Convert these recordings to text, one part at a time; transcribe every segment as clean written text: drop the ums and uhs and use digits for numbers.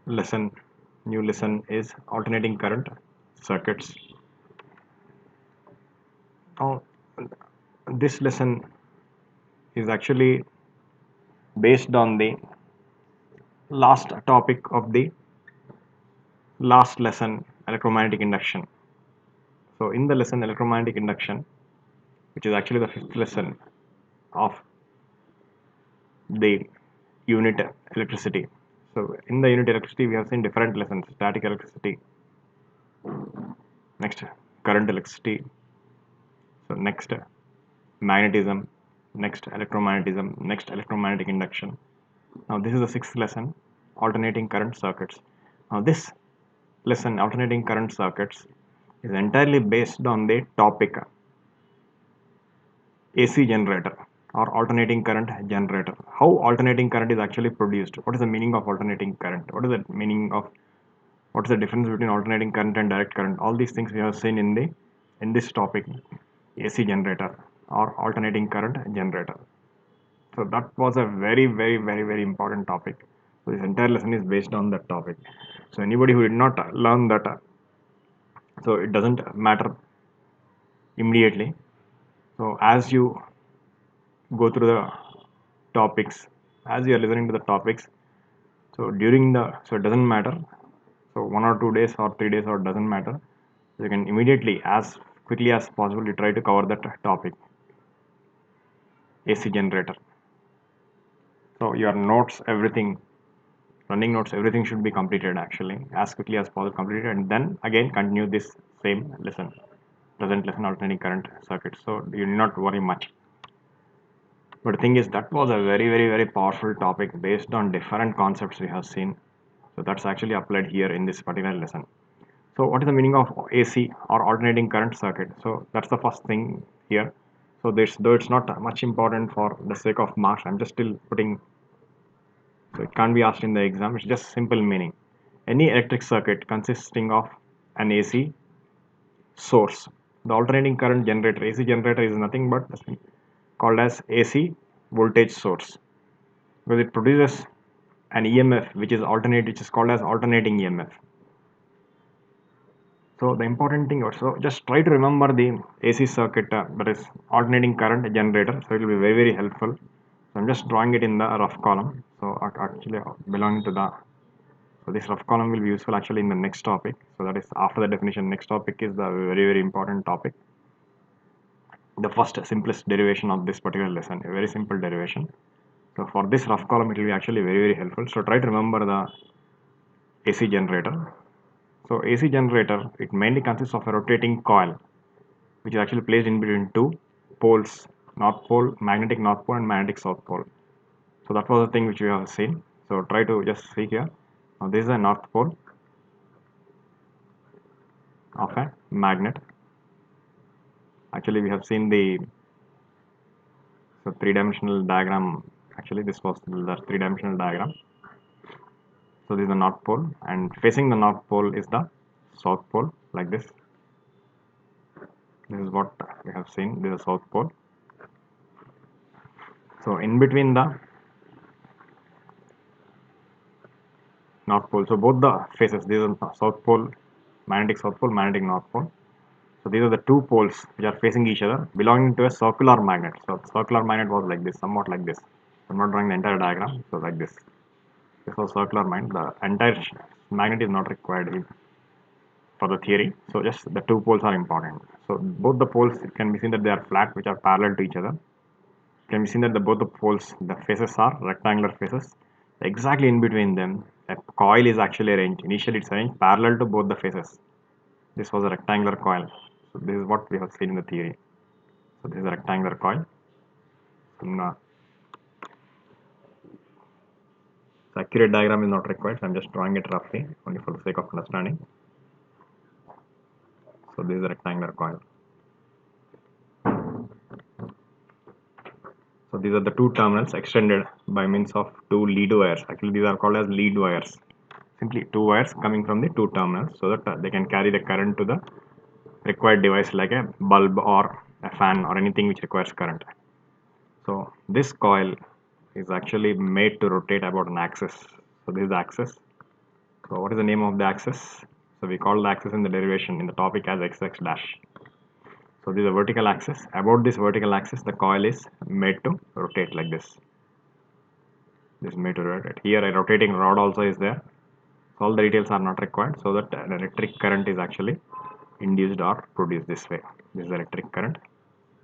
new lesson is alternating current circuits. Now, this lesson is actually based on the last topic of the last lesson, electromagnetic induction. So in the lesson electromagnetic induction, which is actually the fifth lesson of the unit electricity. So in the unit electricity, we have seen different lessons: static electricity, next current electricity, so next magnetism, next electromagnetism, next electromagnetic induction. Now this is the sixth lesson, alternating current circuits. Now this lesson, alternating current circuits, is entirely based on the topic AC generator or alternating current generator. How alternating current is actually produced? What is the meaning of alternating current? What is the meaning of what is the difference between alternating current and direct current? All these things we have seen in this topic, AC generator or alternating current generator. So that was a very important topic. So this entire lesson is based on that topic. So anybody who did not learn that, so it doesn't matter immediately. So as you go through the topics, as you are listening to the topics, so it doesn't matter. So 1 or 2 days or 3 days or doesn't matter. You can immediately, as quickly as possible, you try to cover that topic, AC generator. So your notes, everything, running notes, everything should be completed actually as quickly as possible, completed, and then again continue this same lesson, present lesson, alternating current circuit. So you need not worry much. But the thing is, that was a very powerful topic based on different concepts we have seen. So that's actually applied here in this particular lesson. So what is the meaning of AC or alternating current circuit? So that's the first thing here. So this, though it's not much important for the sake of marks, I'm just still putting, so it can't be asked in the exam. It's just simple meaning. Any electric circuit consisting of an AC source. The alternating current generator, AC generator, is nothing but called as AC voltage source, because it produces an EMF which is called as alternating EMF. So the important thing also, just try to remember the AC circuit, that is alternating current generator. So it will be very helpful. So I'm just drawing it in the rough column. So actually belonging to the, so this rough column will be useful actually in the next topic. So that is after the definition. Next topic is the very important topic, the first simplest derivation of this particular lesson, a very simple derivation. So for this rough column, it will be actually very helpful. So try to remember the AC generator. So AC generator, it mainly consists of a rotating coil, which is actually placed in between two poles, north pole, magnetic north pole and magnetic south pole. So that was the thing which we have seen. So try to just see here. Now this is a north pole of a magnet. Actually we have seen the three-dimensional diagram. Actually this was the three-dimensional diagram. So this is the north pole, and facing the north pole is the south pole, like this. This is what we have seen. This is south pole. So in between the north pole, so both the faces, these are south pole, magnetic north pole. So these are the two poles which are facing each other, belonging to a circular magnet. So circular magnet was like this, somewhat like this. I'm not drawing the entire diagram. So like this. This was circular magnet. The entire magnet is not required for the theory. So just the two poles are important. So both the poles, it can be seen that they are flat, which are parallel to each other. It can be seen that both the poles, the faces are rectangular faces. Exactly in between them, a coil is actually arranged. Initially, it's arranged parallel to both the faces. This was a rectangular coil. So this is what we have seen in the theory. So this is a rectangular coil. The accurate diagram is not required, so I'm just drawing it roughly, only for the sake of understanding. So this is a rectangular coil. So these are the two terminals extended by means of two lead wires. Actually, these are called as lead wires. Simply two wires coming from the two terminals, so that they can carry the current to the required device, like a bulb or a fan or anything which requires current. So this coil is actually made to rotate about an axis. So this is the axis. So what is the name of the axis? So we call the axis in the derivation in the topic as xx dash. So this is a vertical axis. About this vertical axis, the coil is made to rotate like this. This is made to rotate. Here a rotating rod also is there. So all the details are not required, so that an electric current is actually induced or produced this way. This is electric current.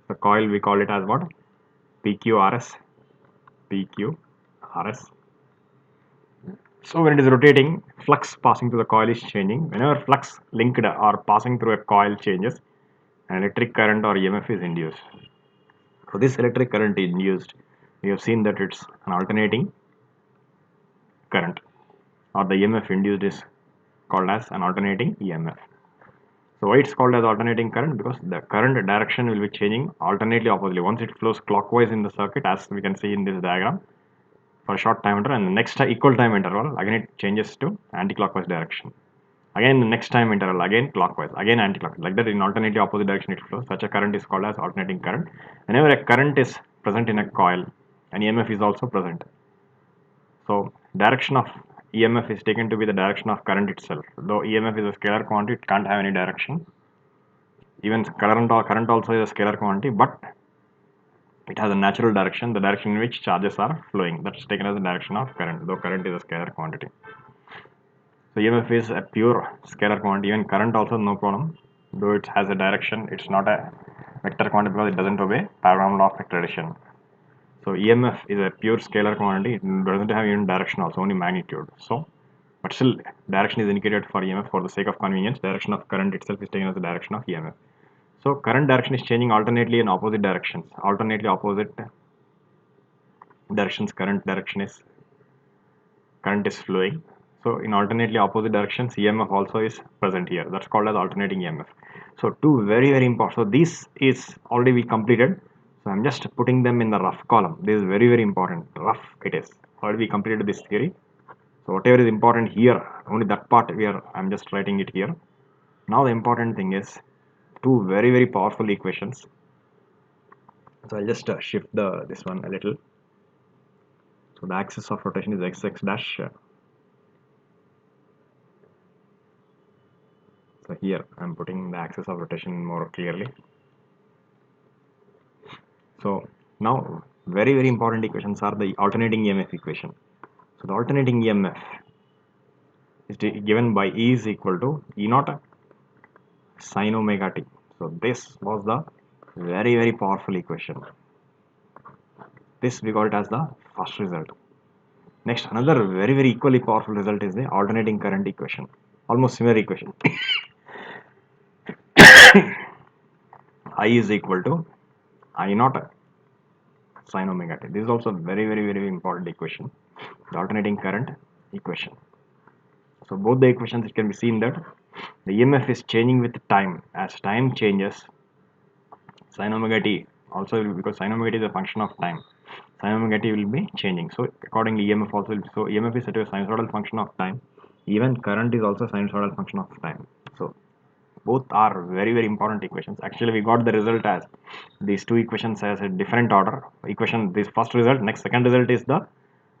The coil we call it as what? PQRS. PQRS. So when it is rotating, flux passing through the coil is changing. Whenever flux linked or passing through a coil changes, an electric current or EMF is induced. So this electric current is induced. We have seen that it's an alternating current, or the EMF induced is called as an alternating EMF. So why it's called as alternating current? Because the current direction will be changing alternately oppositely. Once it flows clockwise in the circuit, as we can see in this diagram, for a short time interval, and the next equal time interval, again it changes to anti-clockwise direction. Again the next time interval, again clockwise, again anti-clockwise. Like that, in alternately opposite direction it flows. Such a current is called as alternating current. Whenever a current is present in a coil, an EMF is also present. So direction of EMF is taken to be the direction of current itself. Though EMF is a scalar quantity, it can't have any direction. Even current also is a scalar quantity, but it has a natural direction, the direction in which charges are flowing. That's taken as the direction of current, though current is a scalar quantity. So EMF is a pure scalar quantity. Even current also no problem, though it has a direction. It's not a vector quantity because it doesn't obey parallel law of acceleration. So EMF is a pure scalar quantity. It doesn't have even direction, also only magnitude. So, but still, direction is indicated for EMF for the sake of convenience. Direction of current itself is taken as the direction of EMF. So current direction is changing alternately in opposite directions. Alternately opposite directions, current is flowing. So in alternately opposite directions, EMF also is present here. That's called as alternating EMF. So two very important. So this is already we completed. So I'm just putting them in the rough column. This is very important. Rough it is. Already we completed this theory. So whatever is important here, only that part I'm just writing it here. Now the important thing is two very powerful equations. So I'll just shift this one a little. So the axis of rotation is xx dash. So here I'm putting the axis of rotation more clearly. So now very important equations are the alternating EMF equation. So the alternating EMF is given by E is equal to E naught sin omega t. So this was the very powerful equation. This we got it as the first result. Next, another very equally powerful result is the alternating current equation. Almost similar equation. I is equal to I naught sin omega t. This is also very important equation. The alternating current equation. So both the equations, it can be seen that the EMF is changing with time. As time changes, sin omega t also, because sin omega t is a function of time, sin omega t will be changing. So accordingly EMF also will be, so EMF is set to a sinusoidal function of time. Even current is also a sinusoidal function of time. So both are very important equations. Actually we got the result as these two equations as a different order. Equation, this first result, next second result is the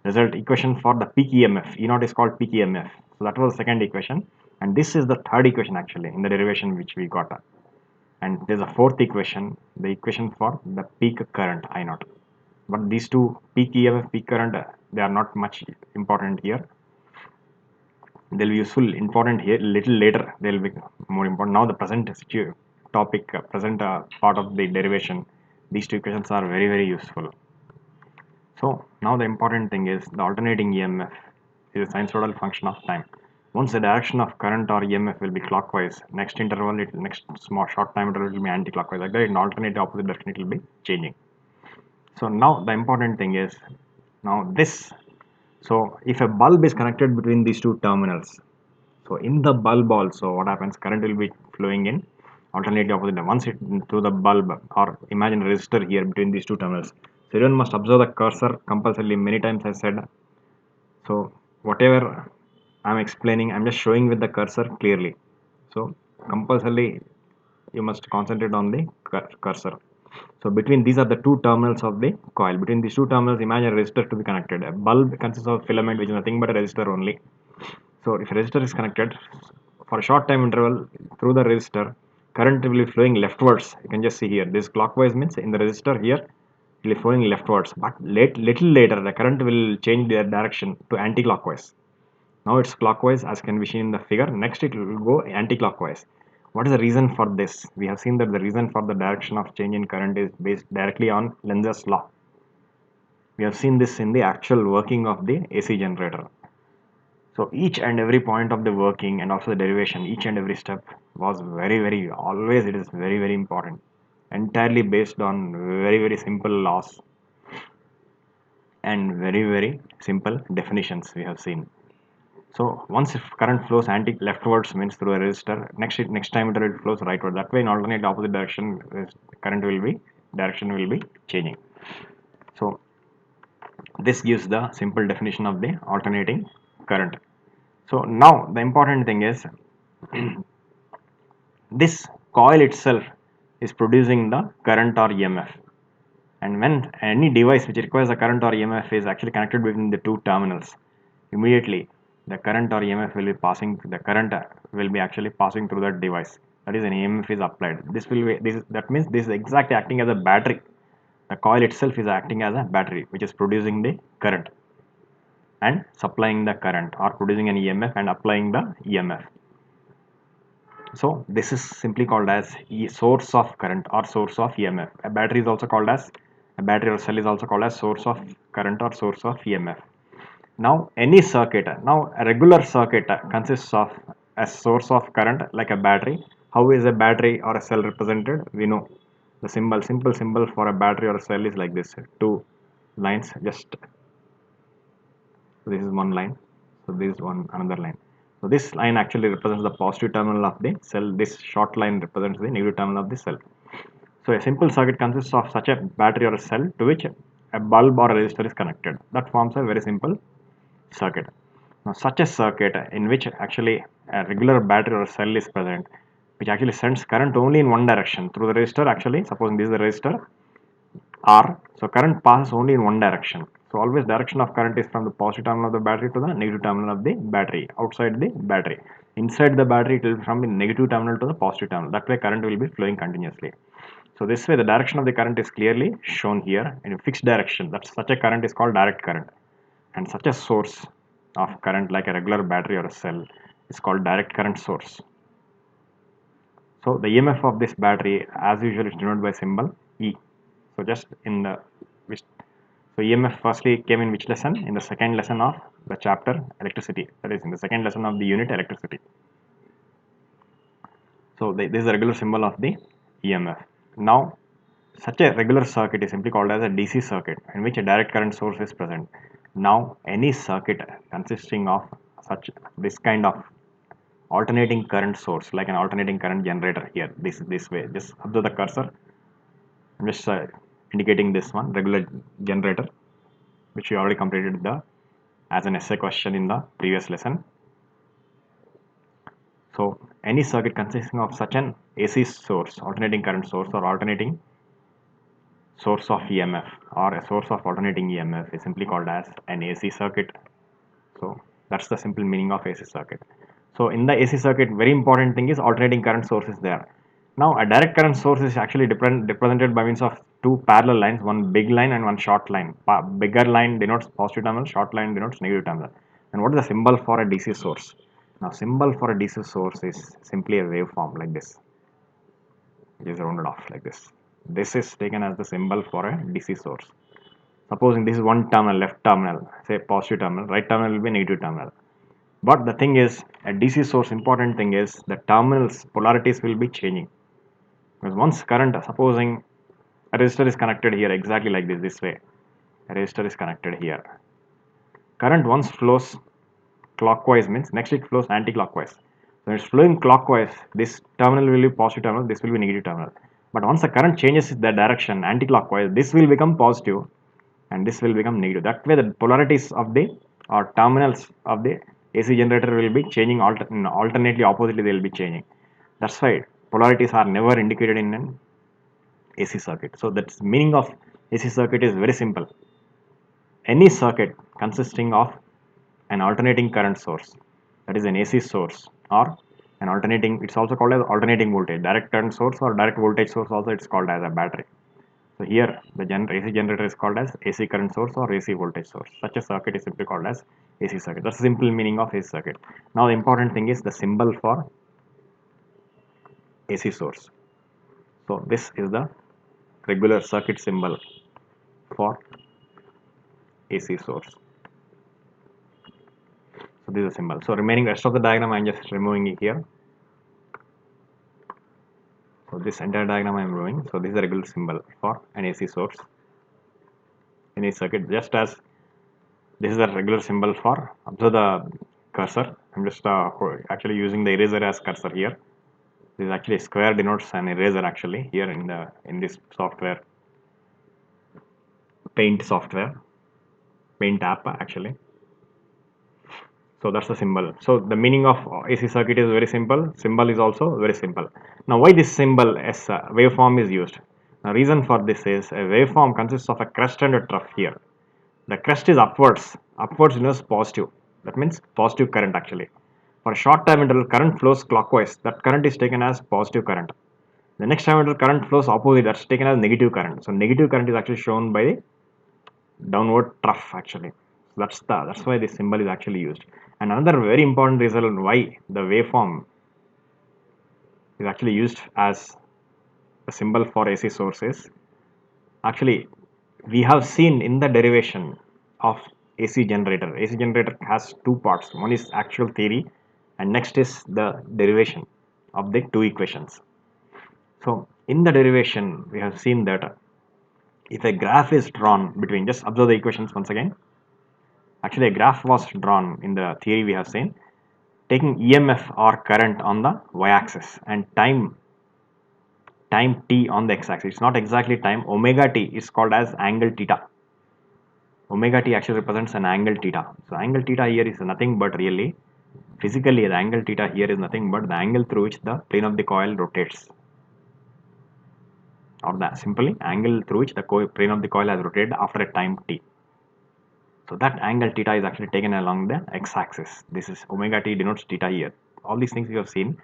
result equation for the peak EMF. E naught is called peak EMF. So that was the second equation, and this is the third equation actually in the derivation which we got. And there's a fourth equation, the equation for the peak current I naught. But these two, peak EMF, peak current, they are not much important here. They'll be useful, important here little later. They'll be more important. Now the present topic, present part of the derivation, these two equations are very useful. So now the important thing is the alternating EMF is a sinusoidal function of time. Once the direction of current or EMF will be clockwise, next interval, next small short time interval will be anti-clockwise. Like that, in alternate opposite direction, it will be changing. So now the important thing is now this. So if a bulb is connected between these two terminals, so in the bulb also what happens, current will be flowing in alternately opposite. Once it through the bulb, or imagine a resistor here between these two terminals. So everyone must observe the cursor compulsorily. Many times I said, so whatever I'm explaining, I'm just showing with the cursor clearly. So compulsorily you must concentrate on the cursor. So between these are the two terminals of the coil. Between these two terminals, imagine a resistor to be connected. A bulb consists of filament, which is nothing but a resistor only. So if a resistor is connected for a short time interval through the resistor, current will be flowing leftwards. You can just see here. This clockwise means in the resistor here it will be flowing leftwards. But little later the current will change their direction to anti-clockwise. Now it's clockwise as can be seen in the figure. Next it will go anti-clockwise. What is the reason for this? We have seen that the reason for the direction of change in current is based directly on Lenz's law. We have seen this in the actual working of the AC generator. So each and every point of the working and also the derivation, each and every step was very always it is very important. Entirely based on very simple laws and very simple definitions we have seen. So once if current flows anti leftwards means through a resistor, next time it flows rightward. That way in alternate opposite direction, current will be direction will be changing. So this gives the simple definition of the alternating current. So now the important thing is this coil itself is producing the current or EMF, and when any device which requires a current or EMF is actually connected between the two terminals, immediately the current or EMF will be passing, the current will be actually passing through that device, that is an EMF is applied. That means this is exactly acting as a battery. The coil itself is acting as a battery which is producing the current and supplying the current, or producing an EMF and applying the EMF. So this is simply called as source of current or source of EMF. A battery is also called as, a battery or cell is also called as source of current or source of EMF. Now any circuit, now a regular circuit consists of a source of current like a battery. How is a battery or a cell represented? We know the simple symbol for a battery or a cell is like this, two lines. Just this is one line, so this is one another line. So this line actually represents the positive terminal of the cell. This short line represents the negative terminal of the cell. So a simple circuit consists of such a battery or a cell to which a bulb or a resistor is connected. That forms a very simple circuit. Now such a circuit in which actually a regular battery or a cell is present, which actually sends current only in one direction through the resistor. Actually, supposing this is the resistor R, so current passes only in one direction. So always direction of current is from the positive terminal of the battery to the negative terminal of the battery, outside the battery. Inside the battery it will be from the negative terminal to the positive terminal. That way current will be flowing continuously. So this way the direction of the current is clearly shown here in a fixed direction. That's such a current is called direct current. And such a source of current like a regular battery or a cell is called direct current source. So the EMF of this battery as usual is denoted by symbol E. So just in the so EMF firstly came in which lesson? In the second lesson of the chapter electricity. That is in the second lesson of the unit electricity. So this is the regular symbol of the EMF. Now such a regular circuit is simply called as a DC circuit in which a direct current source is present. Now any circuit consisting of such this kind of alternating current source, like an alternating current generator here, this way, just observe the cursor. I'm just indicating this one, regular generator, which we already completed the as an essay question in the previous lesson. So any circuit consisting of such an AC source, alternating current source, or alternating source of EMF, or a source of alternating EMF is simply called as an AC circuit. So that's the simple meaning of AC circuit. So in the AC circuit, very important thing is alternating current source is there. Now a direct current source is actually represented by means of two parallel lines, one big line and one short line. Bigger line denotes positive terminal, short line denotes negative terminal. And what is the symbol for a DC source? Now symbol for a DC source is simply a waveform like this. It is rounded off like this. This is taken as the symbol for a DC source. Supposing this is one terminal, left terminal, say positive terminal, right terminal will be negative terminal. But the thing is, a DC source, important thing is the terminals polarities will be changing. Because once current, supposing a resistor is connected here exactly like this way. A resistor is connected here. Current once flows clockwise means next it flows anti-clockwise. So it's flowing clockwise, this terminal will be positive terminal, this will be negative terminal. But once the current changes the direction anti-clockwise, this will become positive and this will become negative. That way the polarities of the or terminals of the AC generator will be changing alternately, oppositely they will be changing. That's why polarities are never indicated in an AC circuit. So that's meaning of AC circuit is very simple. Any circuit consisting of an alternating current source, that is an AC source, or an alternating, it's also called as alternating voltage, direct current source or direct voltage source also it's called as a battery. So here the AC generator is called as AC current source or AC voltage source. Such a circuit is simply called as AC circuit. That's the simple meaning of AC circuit. Now the important thing is the symbol for AC source. So this is the regular circuit symbol for AC source. So this is a symbol. So remaining rest of the diagram I am just removing it here. So this entire diagram I am removing. So this is a regular symbol for an AC source in a circuit, just as this is a regular symbol for, observe the cursor. I'm just actually using the eraser as cursor here. This is actually a square denotes an eraser actually here in this software, paint app actually. So that's the symbol. So the meaning of AC circuit is very simple. Symbol is also very simple. Now why this symbol as a waveform is used? The reason for this is a waveform consists of a crest and a trough here. The crest is upwards. Upwards denotes positive. That means positive current actually. For a short time interval, current flows clockwise. That current is taken as positive current. The next time interval, current flows opposite. That's taken as negative current. So negative current is actually shown by the downward trough actually. So that's why this symbol is actually used. And another very important reason why the waveform is actually used as a symbol for AC sources. Actually, we have seen in the derivation of AC generator. AC generator has two parts. One is actual theory, and next is the derivation of the two equations. So in the derivation, we have seen that if a graph is drawn between, just observe the equations once again. Actually, a graph was drawn in the theory we have seen, taking EMF or current on the y-axis and time t on the x-axis. It's not exactly time. Omega t is called as angle theta. Omega t actually represents an angle theta. So angle theta here is nothing but really, physically the angle theta here is nothing but the angle through which the plane of the coil rotates. Or the simply angle through which the plane of the coil has rotated after a time t. So that angle theta is actually taken along the x-axis. This is omega t denotes theta here. All these things you have seen.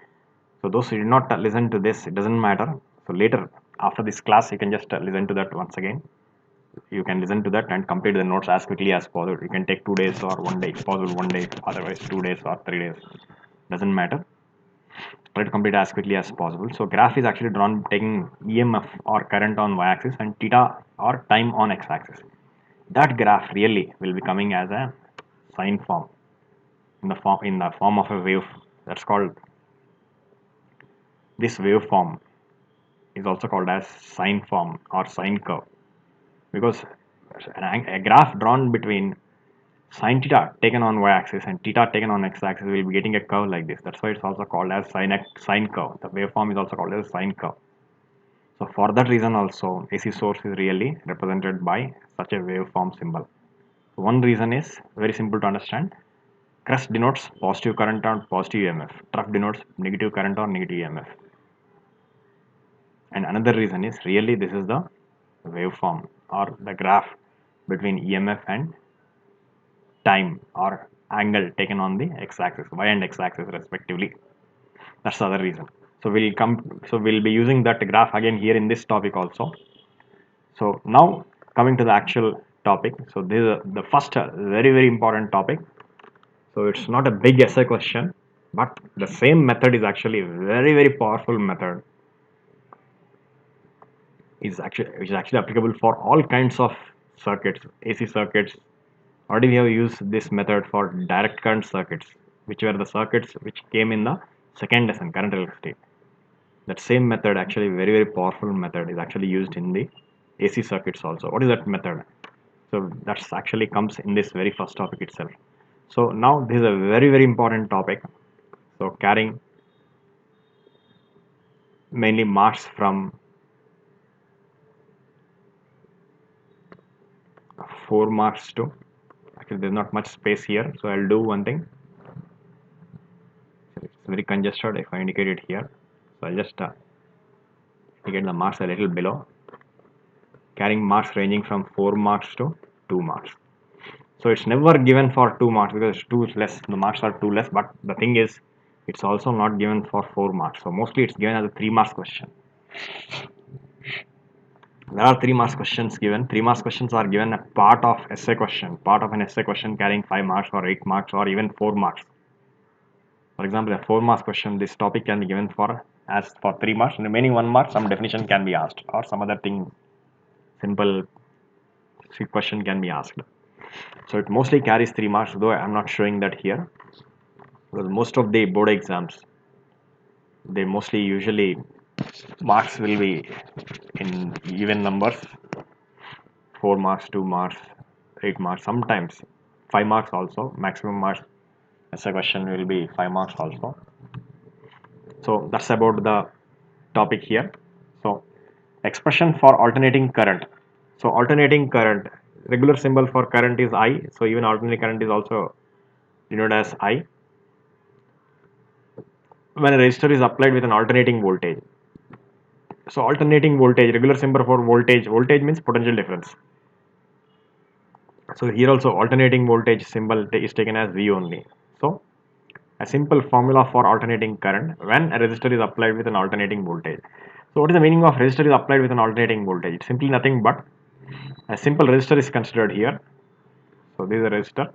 So those who did not listen to this, it doesn't matter. So later after this class you can just listen to that once again. You can listen to that and complete the notes as quickly as possible. You can take 2 days or 1 day, possible 1 day, otherwise 2 days or 3 days. Doesn't matter. Try to complete as quickly as possible. So graph is actually drawn taking EMF or current on y-axis and theta or time on x-axis. That graph really will be coming as a sine form in the form of a wave. That's called, this waveform is also called as sine form or sine curve, because a graph drawn between sine theta taken on y-axis and theta taken on x-axis will be getting a curve like this. That's why it's also called as sine curve. The waveform is also called as sine curve. So for that reason also AC source is really represented by such a waveform symbol. One reason is very simple to understand. Crest denotes positive current or positive EMF. Trough denotes negative current or negative EMF. And another reason is really this is the waveform or the graph between EMF and time or angle taken on the x-axis, y and x-axis respectively. That's the other reason. So we'll be using that graph again here in this topic also. So now coming to the actual topic. So this is the first very important topic. So it's not a big essay question, but the same method is actually a very powerful method. Which is actually applicable for all kinds of circuits, AC circuits. Already we have used this method for direct current circuits, which were the circuits which came in the second lesson, current electricity. That same method, actually very powerful method, is actually used in the AC circuits also. What is that method? So that's actually comes in this very first topic itself. So now this is a very important topic. So carrying mainly marks from 4 marks to, actually there's not much space here, so I'll do one thing. It's very congested if I indicate it here, so I'll just indicate the marks a little below, carrying marks ranging from 4 marks to 2 marks. So it's never given for 2 marks because 2 is less. The marks are 2 less. But the thing is, it's also not given for 4 marks. So mostly it's given as a 3 marks question. There are 3 marks questions given. 3 marks questions are given a part of essay question, part of an essay question carrying 5 marks or 8 marks or even 4 marks. For example, a 4 marks question, this topic can be given for as for 3 marks. Remaining 1 mark, some definition can be asked or some other thing, simple question can be asked. So it mostly carries 3 marks, though I'm not showing that here because most of the board exams, they mostly usually marks will be in even numbers, 4 marks, 2 marks, 8 marks, sometimes 5 marks also. Maximum marks as a question will be 5 marks also. So that's about the topic here. So expression for alternating current. So alternating current, regular symbol for current is I. So even alternating current is also denoted as I. When a resistor is applied with an alternating voltage. So alternating voltage, regular symbol for voltage. Voltage means potential difference. So here also alternating voltage symbol is taken as V only. So a simple formula for alternating current when a resistor is applied with an alternating voltage. So what is the meaning of resistor is applied with an alternating voltage? It's simply nothing but a simple resistor is considered here. So this is a resistor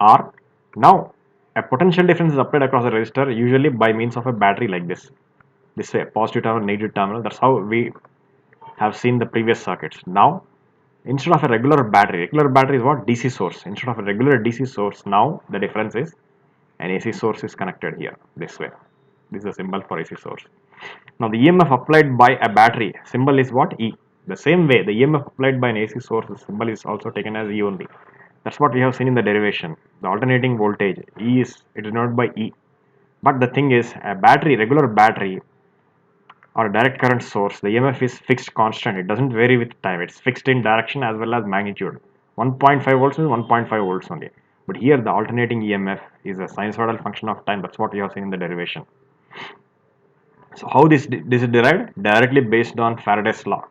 R. Now a potential difference is applied across the resistor usually by means of a battery like this. This way, positive terminal, negative terminal. That's how we have seen the previous circuits. Now instead of a regular battery is what? DC source. Instead of a regular DC source, now the difference is an AC source is connected here this way. This is a symbol for AC source. Now the EMF applied by a battery symbol is what? E. The same way the EMF applied by an AC source symbol is also taken as E only. That's what we have seen in the derivation. The alternating voltage E is denoted by E. But the thing is, a battery, regular battery or a direct current source, the EMF is fixed constant. It doesn't vary with time. It's fixed in direction as well as magnitude. 1.5 volts is 1.5 volts only. But here the alternating EMF is a sinusoidal function of time. That's what we have seen in the derivation. So how this is derived? Directly based on Faraday's law.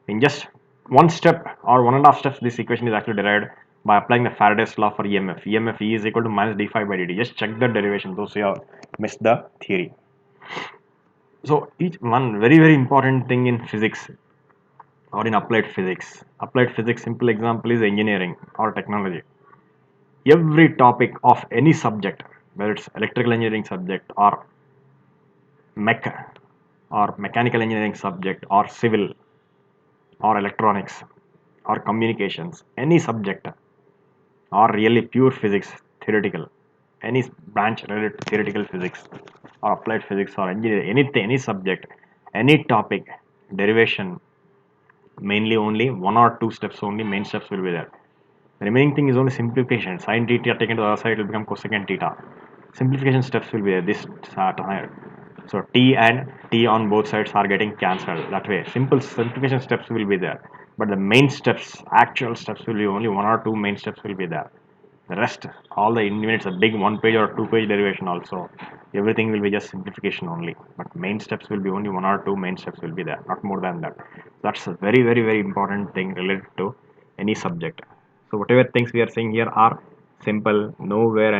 In just one step or 1.5 steps, this equation is actually derived by applying the Faraday's law for EMF. EMF E is equal to minus d phi by dt. Just check the derivation, those who have missed the theory. So each one very important thing in physics or in applied physics. Applied physics, simple example is engineering or technology. Every topic of any subject, whether it's electrical engineering subject or mechanical engineering subject or civil or electronics or communications, any subject or really pure physics, theoretical, any branch related to theoretical physics or applied physics or engineering, anything, any subject, any topic, derivation, mainly only 1 or 2 steps only, main steps will be there. The remaining thing is only simplification. Sin theta taken to the other side will become cosecant theta. Simplification steps will be there. This time. So t and t on both sides are getting cancelled. That way, simple simplification steps will be there. But the main steps, actual steps will be only 1 or 2 main steps will be there. The rest, all the even it's a big 1 page or 2 page derivation also. Everything will be just simplification only. But main steps will be only 1 or 2 main steps will be there, not more than that. That's a very important thing related to any subject. So whatever things we are saying here are simple, nowhere